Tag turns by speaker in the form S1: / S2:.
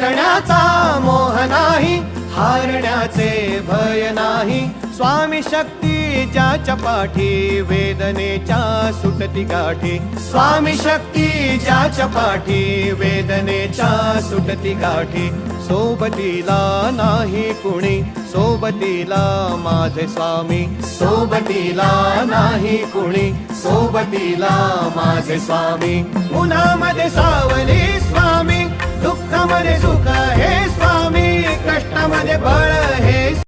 S1: जिंकण्याचा मोह नाही, हारण्याचे भय नाही. स्वामी शक्ती ज्याच्या पाठी, वेदनेच्या सुटती गाठी. स्वामी शक्ती ज्याच्या पाठी, वेदनेच्या सुटती गाठी. सोबतीला नाही कुणी, सोबतीला माझे स्वामी. सोबतीला नाही कुणी, सोबतीला माझे स्वामी. उन्हामध्ये सावली स्वामी, दुःखामध्ये सुख हे स्वामी, कष्टामध्ये बळ हे